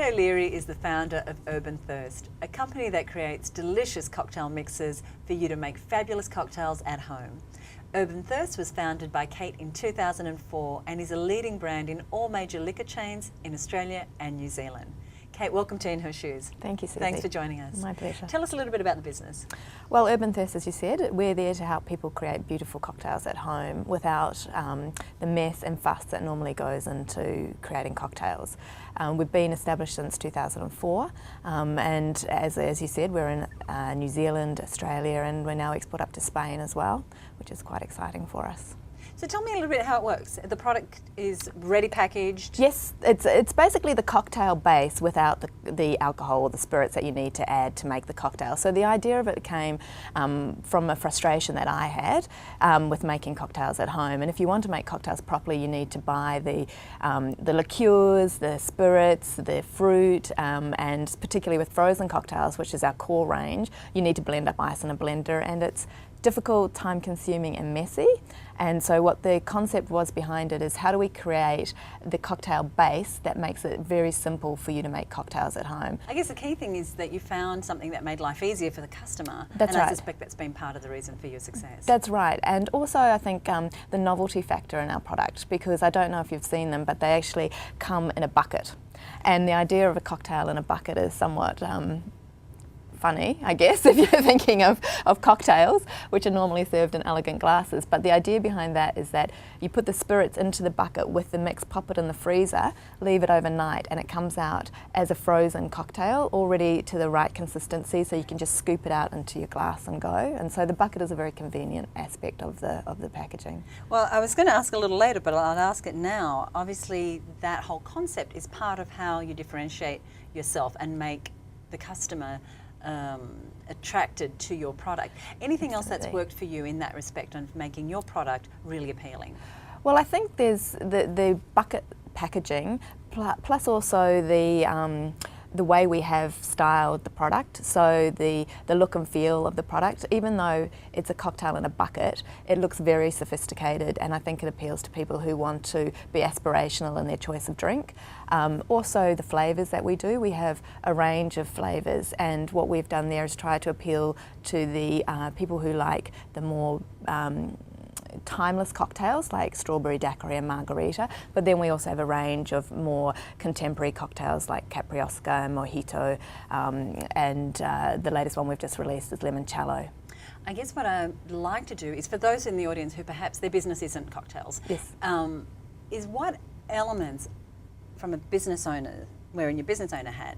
Kate O'Leary is the founder of Urban Thirst, a company that creates delicious cocktail mixes for you to make fabulous cocktails at home. Urban Thirst was founded by Kate in 2004 and is a leading brand in all major liquor chains in Australia and New Zealand. Kate, welcome to In Her Shoes. Thank you, Suzi. Thanks for joining us. My pleasure. Tell us a little bit about the business. Well, Urban Thirst, as you said, we're there to help people create beautiful cocktails at home without the mess and fuss that normally goes into creating cocktails. We've been established since 2004 and as you said, we're in New Zealand, Australia, and we now export up to Spain as well, which is quite exciting for us. So tell me a little bit how it works. The product is ready packaged? Yes, it's basically the cocktail base without the alcohol or the spirits that you need to add to make the cocktail. So the idea of it came from a frustration that I had with making cocktails at home. And if you want to make cocktails properly, you need to buy the liqueurs, the spirits, the fruit, and particularly with frozen cocktails, which is our core range, you need to blend up ice in a blender, and it's difficult, time-consuming and messy. And so what the concept was behind it is how do we create the cocktail base that makes it very simple for you to make cocktails at home. I guess the key thing is that you found something that made life easier for the customer. That's and right. I suspect that's been part of the reason for your success. That's right. And also I think the novelty factor in our product, because I don't know if you've seen them, but they actually come in a bucket. And the idea of a cocktail in a bucket is somewhat funny, I guess, if you're thinking of cocktails, which are normally served in elegant glasses. But the idea behind that is that you put the spirits into the bucket with the mix, pop it in the freezer, leave it overnight, and it comes out as a frozen cocktail, already to the right consistency, so you can just scoop it out into your glass and go. And so the bucket is a very convenient aspect of the packaging. Well, I was going to ask a little later, but I'll ask it now. Obviously, that whole concept is part of how you differentiate yourself and make the customer attracted to your product. Anything else that's worked for you in that respect on making your product really appealing? Well, I think there's the bucket packaging plus also the way we have styled the product, so the look and feel of the product. Even though it's a cocktail in a bucket, it looks very sophisticated, and I think it appeals to people who want to be aspirational in their choice of drink. Also the flavours that we do, we have a range of flavours, and what we've done there is try to appeal to the people who like the more timeless cocktails like strawberry daiquiri and margarita, but then we also have a range of more contemporary cocktails like capriosca and mojito, and the latest one we've just released is limoncello. I guess what I'd like to do is, for those in the audience who perhaps their business isn't cocktails, yes, is what elements from a business owner, wearing your business owner hat,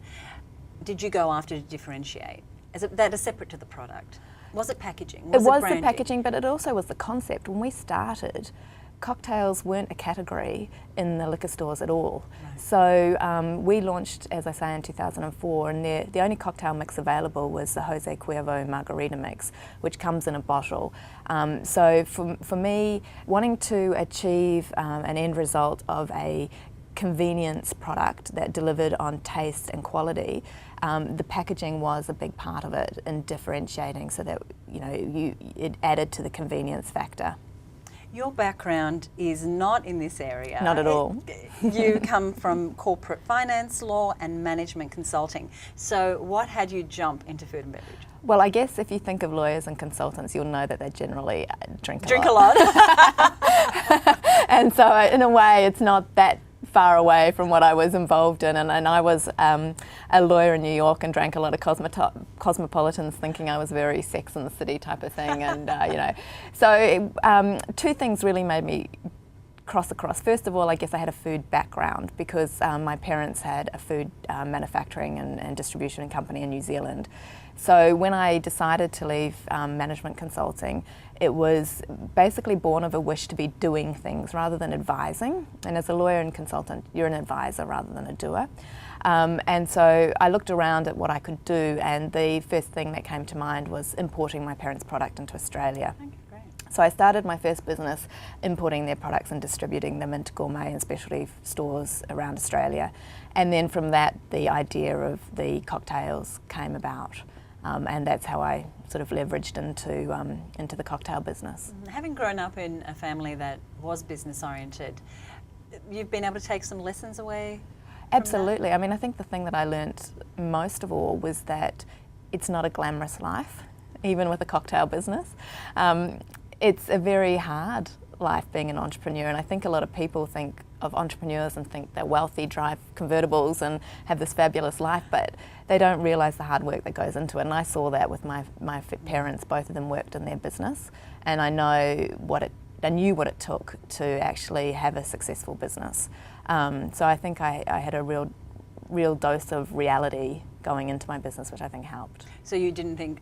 did you go after to differentiate that are separate to the product? Was it packaging? It was the packaging, but it also was the concept. When we started, cocktails weren't a category in the liquor stores at all. Right. So we launched, as I say, in 2004, and the only cocktail mix available was the Jose Cuervo Margarita mix, which comes in a bottle. So for me, wanting to achieve an end result of a convenience product that delivered on taste and quality, the packaging was a big part of it in differentiating, so that it added to the convenience factor. Your background is not in this area. Not at all. You come from corporate finance, law and management consulting. So what had you jump into food and beverage? Well, I guess if you think of lawyers and consultants, you'll know that they generally drink a lot. And so in a way it's not that far away from what I was involved in, and I was a lawyer in New York and drank a lot of cosmopolitans, thinking I was very Sex and the City type of thing, and so two things really made me cross across. First of all, I guess I had a food background because my parents had a food manufacturing and distribution company in New Zealand. So when I decided to leave management consulting, it was basically born of a wish to be doing things rather than advising. And as a lawyer and consultant, you're an advisor rather than a doer. And so I looked around at what I could do, and the first thing that came to mind was importing my parents' product into Australia. Okay, great. So I started my first business importing their products and distributing them into gourmet and specialty stores around Australia. And then from that, the idea of the cocktails came about. And that's how I sort of leveraged into the cocktail business. Having grown up in a family that was business oriented, you've been able to take some lessons away? Absolutely. I mean, I think the thing that I learnt most of all was that it's not a glamorous life, even with a cocktail business. It's a very hard life being an entrepreneur, and I think a lot of people think of entrepreneurs and think they're wealthy, drive convertibles and have this fabulous life, but they don't realise the hard work that goes into it. And I saw that with my parents. Both of them worked in their business, and I knew what it took to actually have a successful business. So I think I had a real dose of reality going into my business, which I think helped. So you didn't think,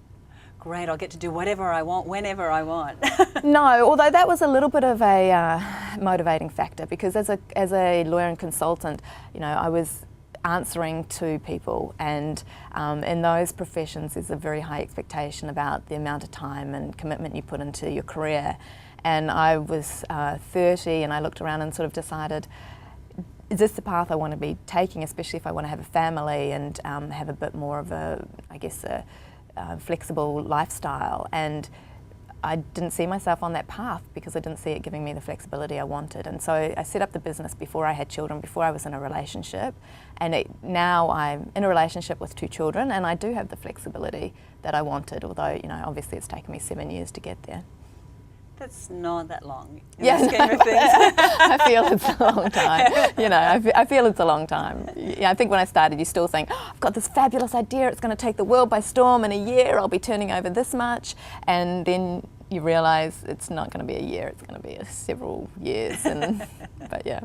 great, I'll get to do whatever I want, whenever I want? No, although that was a little bit of a motivating factor, because as a lawyer and consultant, I was answering to people, and in those professions there's a very high expectation about the amount of time and commitment you put into your career. And I was 30, and I looked around and sort of decided, is this the path I want to be taking, especially if I want to have a family and have a bit more of a flexible lifestyle? And I didn't see myself on that path because I didn't see it giving me the flexibility I wanted. And so I set up the business before I had children, before I was in a relationship. And now I'm in a relationship with 2 children, and I do have the flexibility that I wanted, although, obviously it's taken me 7 years to get there. That's not that long in the scheme of things. I feel it's a long time. I feel it's a long time. I think when I started, you still think, I've got this fabulous idea, it's going to take the world by storm. In a year, I'll be turning over this much. And then you realise it's not going to be a year, it's going to be several years. But yeah,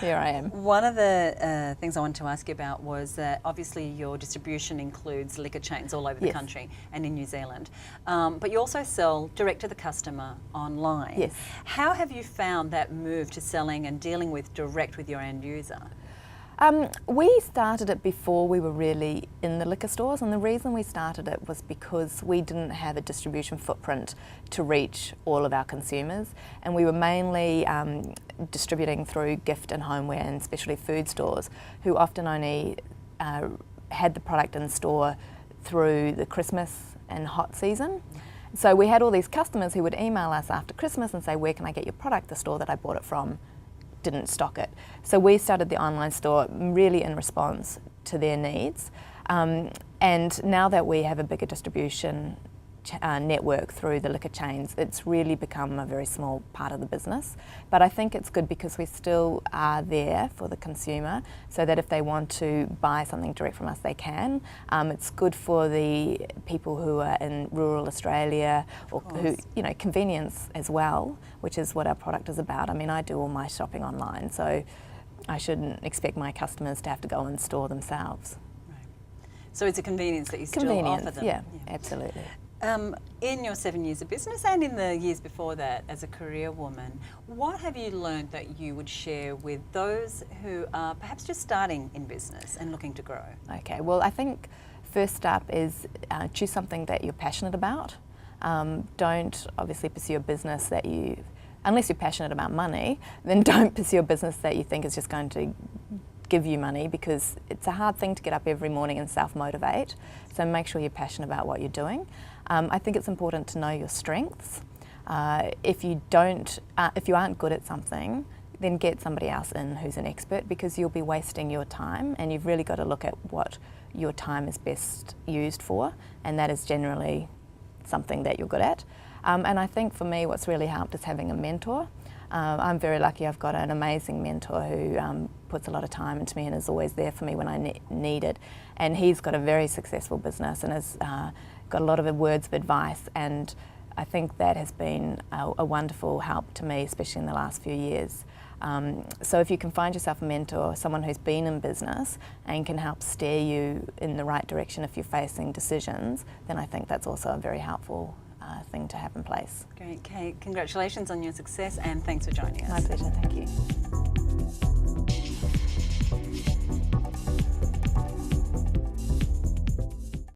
here I am. One of the things I wanted to ask you about was that obviously your distribution includes liquor chains all over the country and in New Zealand. But you also sell direct to the customer online. Yes. How have you found that move to selling and dealing with direct with your end user? We started it before we were really in the liquor stores, and the reason we started it was because we didn't have a distribution footprint to reach all of our consumers, and we were mainly distributing through gift and homeware and especially food stores, who often only had the product in store through the Christmas and hot season. So we had all these customers who would email us after Christmas and say, where can I get your product? The store that I bought it from didn't stock it. So we started the online store really in response to their needs. And now that we have a bigger distribution network through the liquor chains, it's really become a very small part of the business. But I think it's good because we still are there for the consumer, so that if they want to buy something direct from us, they can. It's good for the people who are in rural Australia, or who, convenience as well, which is what our product is about. I mean, I do all my shopping online, so I shouldn't expect my customers to have to go in store themselves. Right. So it's a convenience that you still offer them. Yeah, absolutely. In your 7 years of business and in the years before that as a career woman, what have you learned that you would share with those who are perhaps just starting in business and looking to grow? Okay, well, I think first up is choose something that you're passionate about. Don't obviously pursue a business that unless you're passionate about money, then don't pursue a business that you think is just going to give you money, because it's a hard thing to get up every morning and self-motivate. So make sure you're passionate about what you're doing. I think it's important to know your strengths. If you aren't good at something, then get somebody else in who's an expert, because you'll be wasting your time, and you've really got to look at what your time is best used for, and that is generally something that you're good at. And I think for me what's really helped is having a mentor. I'm very lucky. I've got an amazing mentor who puts a lot of time into me and is always there for me when I need it. And he's got a very successful business and has got a lot of words of advice, and I think that has been a wonderful help to me, especially in the last few years. So if you can find yourself a mentor, someone who's been in business and can help steer you in the right direction if you're facing decisions, then I think that's also a very helpful thing to have in place. Great, Kate. Congratulations on your success, and thanks for joining us. My pleasure, thank you.